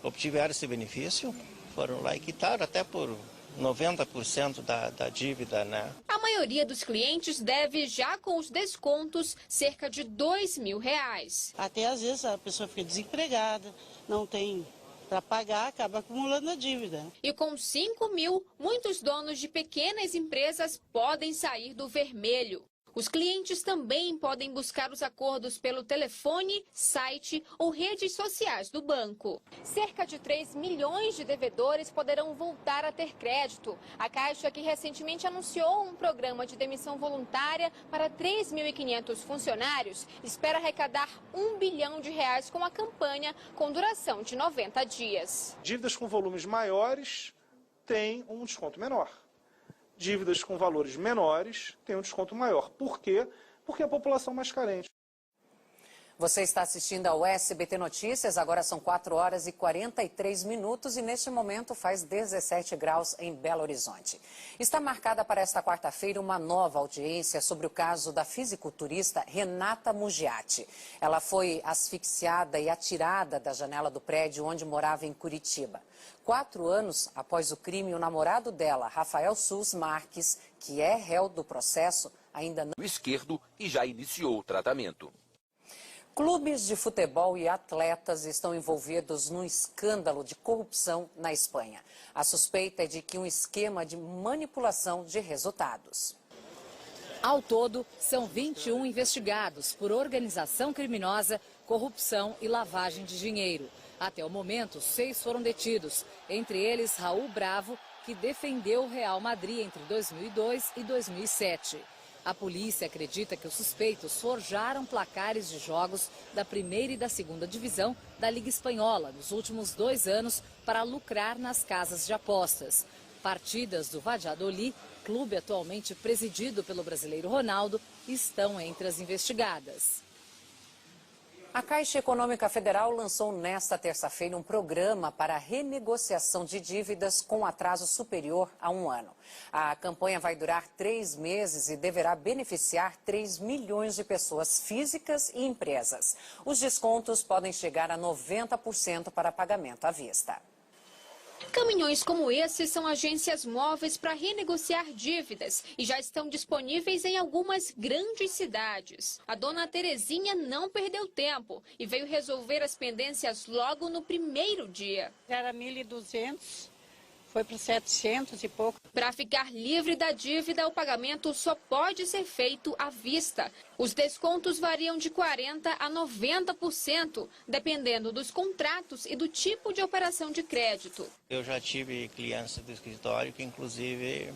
obtiveram esse benefício, foram lá e quitaram até por 90% da dívida, né? A maioria dos clientes deve, já com os descontos, cerca de R$2.000. Até às vezes a pessoa fica desempregada, não tem para pagar, acaba acumulando a dívida. E com 5 mil, muitos donos de pequenas empresas podem sair do vermelho. Os clientes também podem buscar os acordos pelo telefone, site ou redes sociais do banco. Cerca de 3 milhões de devedores poderão voltar a ter crédito. A Caixa, que recentemente anunciou um programa de demissão voluntária para 3.500 funcionários, espera arrecadar R$1 bilhão com a campanha, com duração de 90 dias. Dívidas com volumes maiores têm um desconto menor. Dívidas com valores menores têm um desconto maior. Por quê? Porque a população mais carente. Você está assistindo ao SBT Notícias, agora são 4h43 e neste momento faz 17 graus em Belo Horizonte. Está marcada para esta quarta-feira uma nova audiência sobre o caso da fisiculturista Renata Mugiati. Ela foi asfixiada e atirada da janela do prédio onde morava em Curitiba. 4 anos após o crime, o namorado dela, Rafael Sus Marques, que é réu do processo, ainda não... esquerdo e já iniciou o tratamento. Clubes de futebol e atletas estão envolvidos num escândalo de corrupção na Espanha. A suspeita é de que um esquema de manipulação de resultados. Ao todo, são 21 investigados por organização criminosa, corrupção e lavagem de dinheiro. Até o momento, 6 foram detidos, entre eles Raul Bravo, que defendeu o Real Madrid entre 2002 e 2007. A polícia acredita que os suspeitos forjaram placares de jogos da primeira e da segunda divisão da Liga Espanhola nos últimos 2 anos para lucrar nas casas de apostas. Partidas do Valladolid, clube atualmente presidido pelo brasileiro Ronaldo, estão entre as investigadas. A Caixa Econômica Federal lançou nesta terça-feira um programa para renegociação de dívidas com atraso superior a 1 ano. A campanha vai durar 3 meses e deverá beneficiar 3 milhões de pessoas físicas e empresas. Os descontos podem chegar a 90% para pagamento à vista. Caminhões como esse são agências móveis para renegociar dívidas e já estão disponíveis em algumas grandes cidades. A dona Terezinha não perdeu tempo e veio resolver as pendências logo no primeiro dia. Era 1.200, foi para 700 e pouco. Para ficar livre da dívida, o pagamento só pode ser feito à vista. Os descontos variam de 40% a 90%, dependendo dos contratos e do tipo de operação de crédito. Eu já tive clientes do escritório que, inclusive,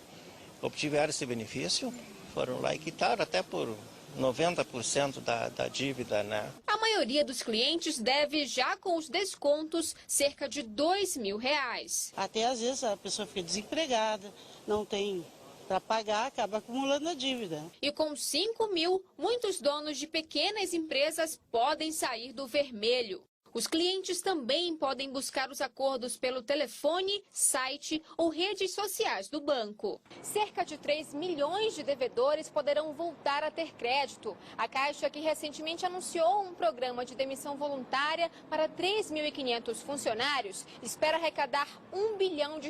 obtiveram esse benefício, foram lá e quitaram até por 90% da dívida, né? A maioria dos clientes deve, já com os descontos, cerca de R$2.000. Até às vezes a pessoa fica desempregada, não tem para pagar, acaba acumulando a dívida. E com 5.000, muitos donos de pequenas empresas podem sair do vermelho. Os clientes também podem buscar os acordos pelo telefone, site ou redes sociais do banco. Cerca de 3 milhões de devedores poderão voltar a ter crédito. A Caixa, que recentemente anunciou um programa de demissão voluntária para 3.500 funcionários, espera arrecadar R$1 bilhão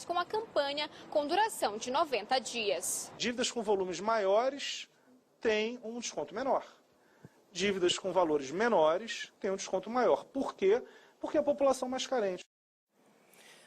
com a campanha, com duração de 90 dias. Dívidas com volumes maiores têm um desconto menor. Dívidas com valores menores têm um desconto maior. Por quê? Porque a população mais carente.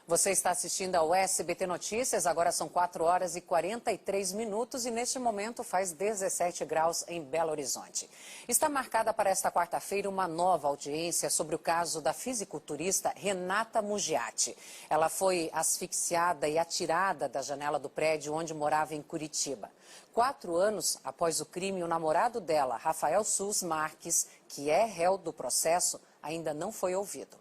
Você está assistindo ao SBT Notícias, agora são 4h43 e neste momento faz 17 graus em Belo Horizonte. Está marcada para esta quarta-feira uma nova audiência sobre o caso da fisiculturista Renata Mugiati. Ela foi asfixiada e atirada da janela do prédio onde morava em Curitiba. 4 anos após o crime, o namorado dela, Rafael Sus Marques, que é réu do processo, ainda não foi ouvido.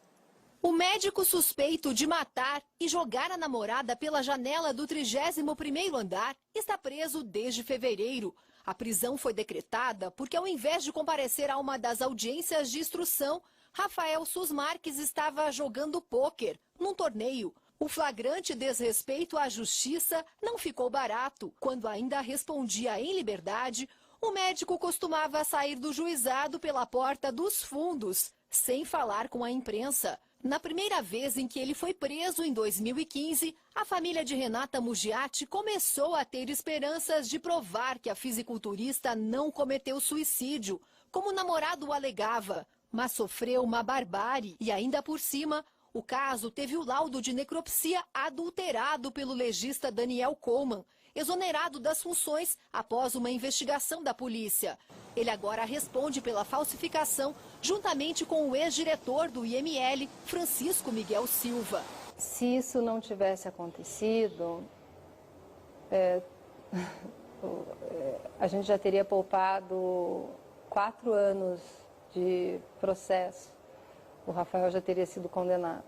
O médico suspeito de matar e jogar a namorada pela janela do 31º andar está preso desde fevereiro. A prisão foi decretada porque, ao invés de comparecer a uma das audiências de instrução, Rafael Sus Marques estava jogando pôquer num torneio. O flagrante desrespeito à justiça não ficou barato. Quando ainda respondia em liberdade, o médico costumava sair do juizado pela porta dos fundos, sem falar com a imprensa. Na primeira vez em que ele foi preso, em 2015, a família de Renata Mugiati começou a ter esperanças de provar que a fisiculturista não cometeu suicídio, como o namorado alegava, mas sofreu uma barbárie e, ainda por cima, o caso teve o laudo de necropsia adulterado pelo legista Daniel Coleman, exonerado das funções após uma investigação da polícia. Ele agora responde pela falsificação, juntamente com o ex-diretor do IML, Francisco Miguel Silva. Se isso não tivesse acontecido, a gente já teria poupado 4 anos de processo. O Rafael já teria sido condenado.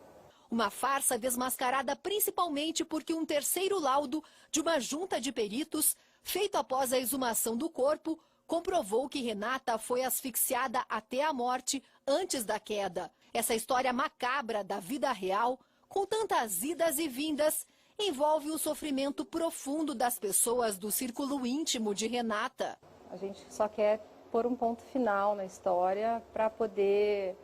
Uma farsa desmascarada principalmente porque um terceiro laudo de uma junta de peritos, feito após a exumação do corpo, comprovou que Renata foi asfixiada até a morte antes da queda. Essa história macabra da vida real, com tantas idas e vindas, envolve o sofrimento profundo das pessoas do círculo íntimo de Renata. A gente só quer pôr um ponto final na história para poder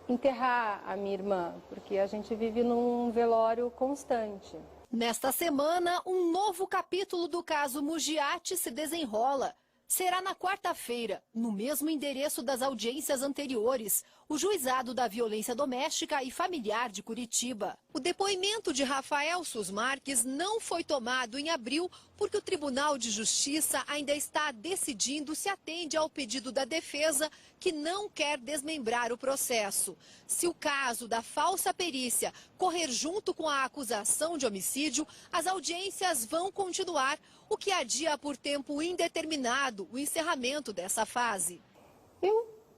enterrar a minha irmã, porque a gente vive num velório constante. Nesta semana, um novo capítulo do caso Mugiati se desenrola. Será na quarta-feira, no mesmo endereço das audiências anteriores. o Juizado da Violência Doméstica e Familiar de Curitiba. O depoimento de Rafael Sus Marques não foi tomado em abril porque o Tribunal de Justiça ainda está decidindo se atende ao pedido da defesa, que não quer desmembrar o processo. Se o caso da falsa perícia correr junto com a acusação de homicídio, as audiências vão continuar, o que adia por tempo indeterminado o encerramento dessa fase.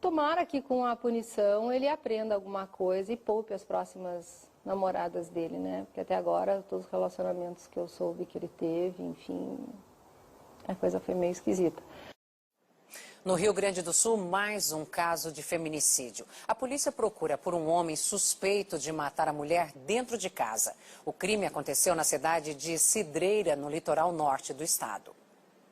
Tomara que com a punição ele aprenda alguma coisa e poupe as próximas namoradas dele, né? Porque até agora, todos os relacionamentos que eu soube que ele teve, enfim, a coisa foi meio esquisita. No Rio Grande do Sul, mais um caso de feminicídio. A polícia procura por um homem suspeito de matar a mulher dentro de casa. O crime aconteceu na cidade de Cidreira, no litoral norte do estado.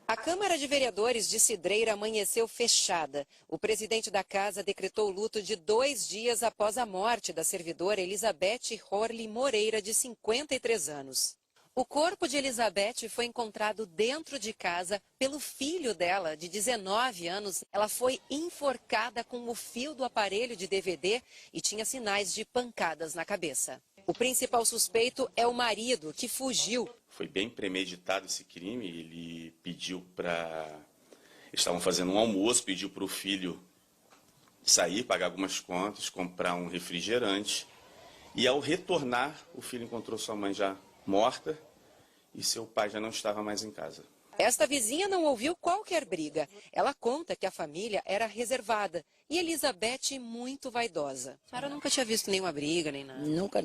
A Câmara de Vereadores de Cidreira amanheceu fechada. O presidente da casa decretou luto de 2 dias após a morte da servidora Elizabeth Horley Moreira, de 53 anos. O corpo de Elizabeth foi encontrado dentro de casa pelo filho dela, de 19 anos. Ela foi enforcada com o fio do aparelho de DVD e tinha sinais de pancadas na cabeça. O principal suspeito é o marido, que fugiu. Foi bem premeditado esse crime. Ele pediu para... Eles estavam fazendo um almoço, pediu para o filho sair, pagar algumas contas, comprar um refrigerante. E ao retornar, o filho encontrou sua mãe já morta e seu pai já não estava mais em casa. Esta vizinha não ouviu qualquer briga. Ela conta que a família era reservada e Elizabeth muito vaidosa. A senhora nunca tinha visto nenhuma briga, nem nada? Nunca.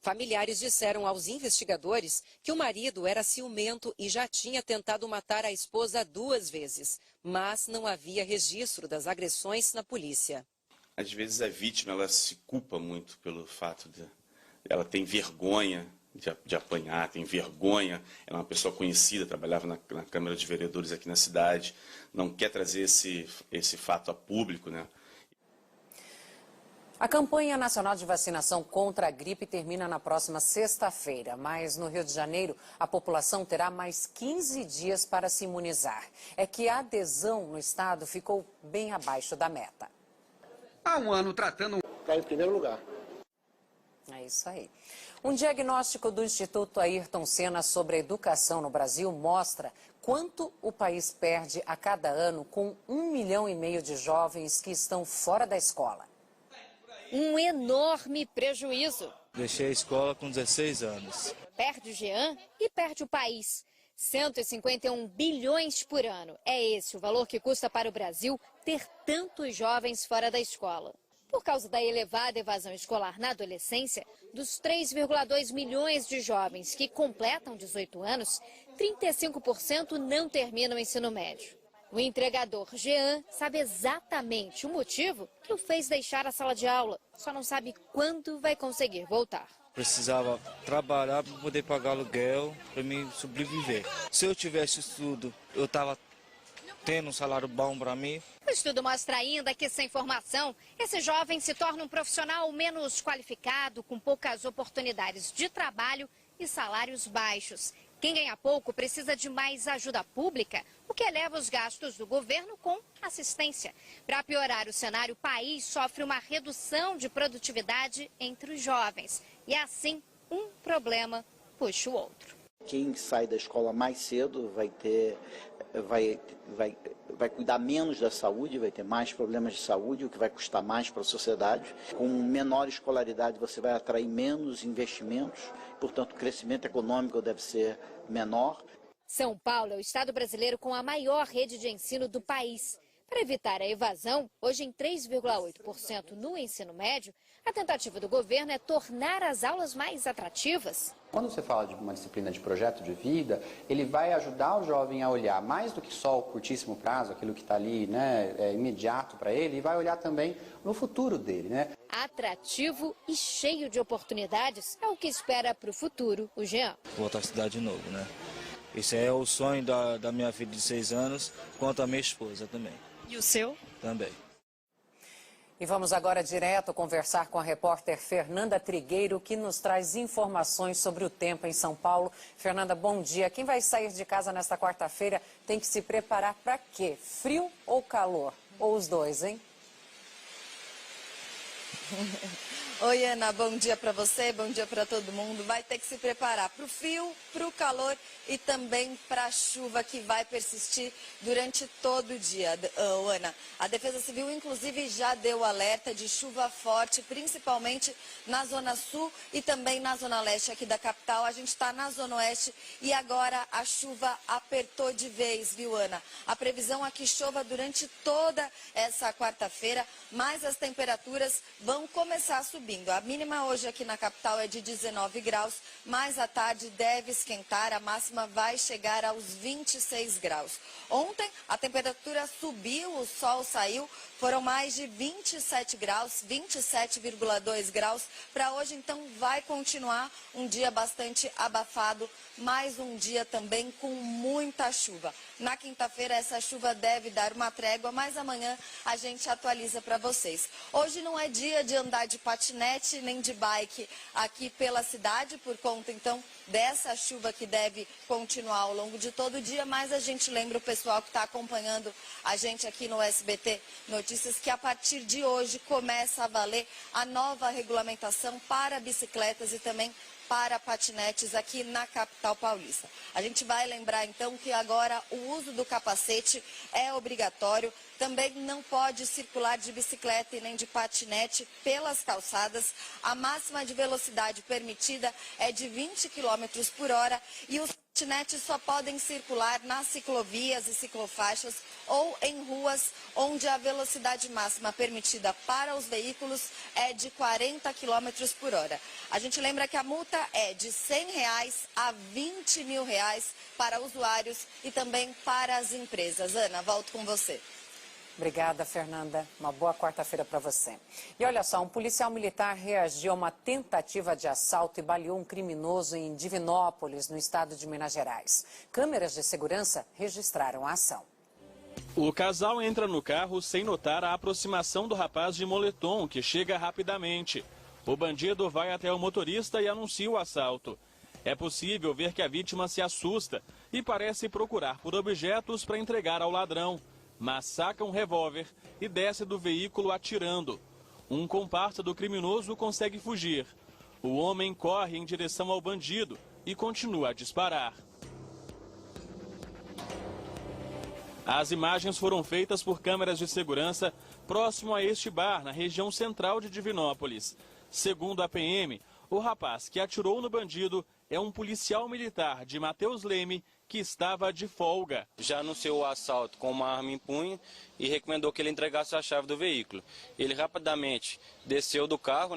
Familiares disseram aos investigadores que o marido era ciumento e já tinha tentado matar a esposa 2 vezes, mas não havia registro das agressões na polícia. Às vezes a vítima ela se culpa muito pelo fato de ela tem vergonha de apanhar, tem vergonha, ela é uma pessoa conhecida, trabalhava na Câmara de Vereadores aqui na cidade, não quer trazer esse fato a público, né? A campanha nacional de vacinação contra a gripe termina na próxima sexta-feira, mas no Rio de Janeiro a população terá mais 15 dias para se imunizar. É que a adesão no estado ficou bem abaixo da meta. Há um ano tratando... Está em primeiro lugar. É isso aí. Um diagnóstico do Instituto Ayrton Senna sobre a educação no Brasil mostra quanto o país perde a cada ano com 1,5 milhão de jovens que estão fora da escola. Um enorme prejuízo. Deixei a escola com 16 anos. Perde o Jean e perde o país. 151 bilhões por ano. É esse o valor que custa para o Brasil ter tantos jovens fora da escola. Por causa da elevada evasão escolar na adolescência, dos 3,2 milhões de jovens que completam 18 anos, 35% não terminam o ensino médio. O entregador Jean sabe exatamente o motivo que o fez deixar a sala de aula. Só não sabe quando vai conseguir voltar. Precisava trabalhar para poder pagar aluguel, para me sobreviver. Se eu tivesse estudo, eu estava tendo um salário bom para mim. O estudo mostra ainda que, sem formação, esse jovem se torna um profissional menos qualificado, com poucas oportunidades de trabalho e salários baixos. Quem ganha pouco precisa de mais ajuda pública, o que eleva os gastos do governo com assistência. Para piorar o cenário, o país sofre uma redução de produtividade entre os jovens. E assim, um problema puxa o outro. Quem sai da escola mais cedo vai cuidar menos da saúde, vai ter mais problemas de saúde, o que vai custar mais para a sociedade. Com menor escolaridade você vai atrair menos investimentos, portanto o crescimento econômico deve ser menor. São Paulo é o estado brasileiro com a maior rede de ensino do país. Para evitar a evasão, hoje em 3,8% no ensino médio, a tentativa do governo é tornar as aulas mais atrativas. Quando você fala de uma disciplina de projeto de vida, ele vai ajudar o jovem a olhar mais do que só o curtíssimo prazo, aquilo que está ali, né, imediato para ele, e vai olhar também no futuro dele, né? Atrativo e cheio de oportunidades é o que espera para o futuro o Jean. Voltar a estudar de novo, né? Esse é o sonho da minha filha de 6 anos, quanto a minha esposa também. E o seu? Também. E vamos agora direto conversar com a repórter Fernanda Trigueiro, que nos traz informações sobre o tempo em São Paulo. Fernanda, bom dia. Quem vai sair de casa nesta quarta-feira tem que se preparar para quê? Frio ou calor? Ou os dois, hein? Oi, Ana, bom dia para você, bom dia para todo mundo. Vai ter que se preparar para o frio, para o calor e também para a chuva que vai persistir durante todo o dia. Ana, a Defesa Civil, inclusive, já deu alerta de chuva forte, principalmente na Zona Sul e também na Zona Leste aqui da capital. A gente está na Zona Oeste e agora a chuva apertou de vez, viu, Ana? A previsão é que chova durante toda essa quarta-feira, mas as temperaturas vão começar a subir. A mínima hoje aqui na capital é de 19 graus, mas à tarde deve esquentar, a máxima vai chegar aos 26 graus. Ontem a temperatura subiu, o sol saiu, foram mais de 27 graus, 27,2 graus. Para hoje, então, vai continuar um dia bastante abafado, mais um dia também com muita chuva. Na quinta-feira, essa chuva deve dar uma trégua, mas amanhã a gente atualiza para vocês. Hoje não é dia de andar de patinete nem de bike aqui pela cidade, por conta, então, dessa chuva que deve continuar ao longo de todo o dia, mas a gente lembra o pessoal que está acompanhando a gente aqui no SBT Notícias que a partir de hoje começa a valer a nova regulamentação para bicicletas e também para patinetes aqui na capital paulista. A gente vai lembrar então que agora o uso do capacete é obrigatório. Também não pode circular de bicicleta e nem de patinete pelas calçadas. A máxima de velocidade permitida é de 20 km por hora e os patinetes só podem circular nas ciclovias e ciclofaixas ou em ruas onde a velocidade máxima permitida para os veículos é de 40 km por hora. A gente lembra que a multa é de R$ 100 a R$ 20 mil para usuários e também para as empresas. Ana, volto com você. Obrigada, Fernanda. Uma boa quarta-feira para você. E olha só, um policial militar reagiu a uma tentativa de assalto e baleou um criminoso em Divinópolis, no estado de Minas Gerais. Câmeras de segurança registraram a ação. O casal entra no carro sem notar a aproximação do rapaz de moletom, que chega rapidamente. O bandido vai até o motorista e anuncia o assalto. É possível ver que a vítima se assusta e parece procurar por objetos para entregar ao ladrão. Mas saca um revólver e desce do veículo atirando. Um comparsa do criminoso consegue fugir. O homem corre em direção ao bandido e continua a disparar. As imagens foram feitas por câmeras de segurança próximo a este bar, na região central de Divinópolis. Segundo a PM, o rapaz que atirou no bandido é um policial militar de Mateus Leme, que estava de folga. Já anunciou o assalto com uma arma em punho e recomendou que ele entregasse a chave do veículo. Ele rapidamente desceu do carro,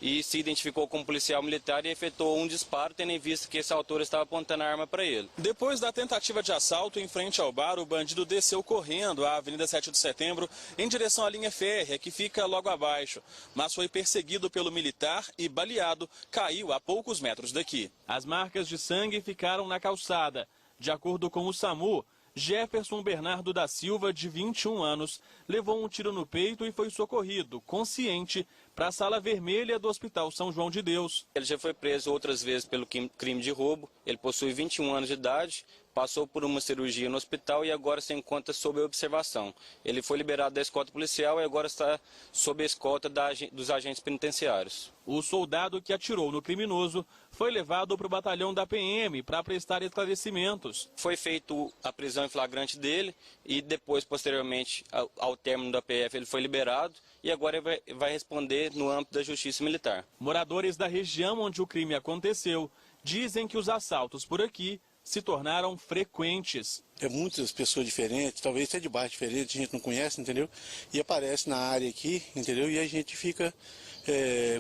e se identificou como policial militar e efetuou um disparo, tendo em vista que esse autor estava apontando a arma para ele. Depois da tentativa de assalto em frente ao bar, o bandido desceu correndo a Avenida 7 de Setembro em direção à linha férrea, que fica logo abaixo, mas foi perseguido pelo militar e baleado, caiu a poucos metros daqui. As marcas de sangue ficaram na calçada. De acordo com o SAMU, Jefferson Bernardo da Silva, de 21 anos, levou um tiro no peito e foi socorrido, consciente, para a sala vermelha do Hospital São João de Deus. Ele já foi preso outras vezes pelo crime de roubo. Ele possui 21 anos de idade, passou por uma cirurgia no hospital e agora se encontra sob observação. Ele foi liberado da escolta policial e agora está sob a escolta dos agentes penitenciários. O soldado que atirou no criminoso foi levado para o batalhão da PM para prestar esclarecimentos. Foi feita a prisão em flagrante dele e depois, posteriormente, ao término da PF, ele foi liberado e agora ele vai responder no âmbito da Justiça Militar. Moradores da região onde o crime aconteceu dizem que os assaltos por aqui se tornaram frequentes. É muitas pessoas diferentes, talvez até de bairro diferente, a gente não conhece, entendeu? E aparece na área aqui, entendeu? E a gente fica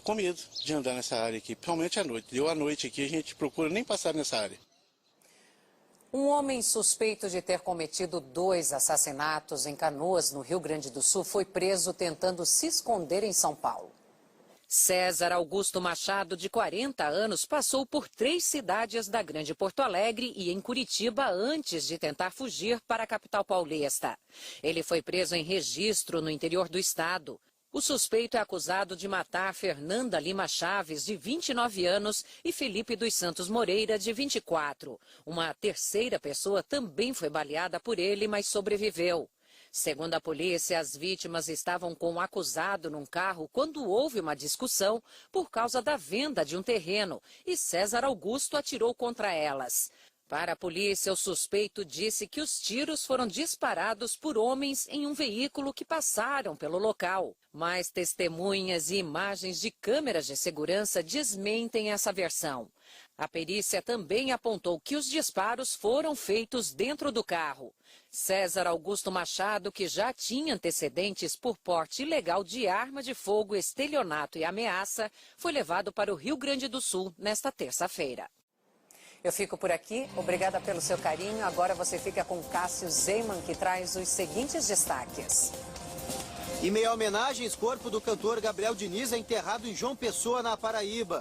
com medo de andar nessa área aqui, principalmente à noite. Deu à noite aqui, a gente procura nem passar nessa área. Um homem suspeito de ter cometido 2 assassinatos em Canoas, no Rio Grande do Sul, foi preso tentando se esconder em São Paulo. César Augusto Machado, de 40 anos, passou por 3 cidades da Grande Porto Alegre e em Curitiba antes de tentar fugir para a capital paulista. Ele foi preso em Registro, no interior do estado. O suspeito é acusado de matar Fernanda Lima Chaves, de 29 anos, e Felipe dos Santos Moreira, de 24. Uma terceira pessoa também foi baleada por ele, mas sobreviveu. Segundo a polícia, as vítimas estavam com o acusado num carro quando houve uma discussão por causa da venda de um terreno e César Augusto atirou contra elas. Para a polícia, o suspeito disse que os tiros foram disparados por homens em um veículo que passaram pelo local. Mas testemunhas e imagens de câmeras de segurança desmentem essa versão. A perícia também apontou que os disparos foram feitos dentro do carro. César Augusto Machado, que já tinha antecedentes por porte ilegal de arma de fogo, estelionato e ameaça, foi levado para o Rio Grande do Sul nesta terça-feira. Eu fico por aqui, obrigada pelo seu carinho. Agora você fica com Cássio Zeiman, que traz os seguintes destaques. Em meio a homenagens, corpo do cantor Gabriel Diniz é enterrado em João Pessoa, na Paraíba.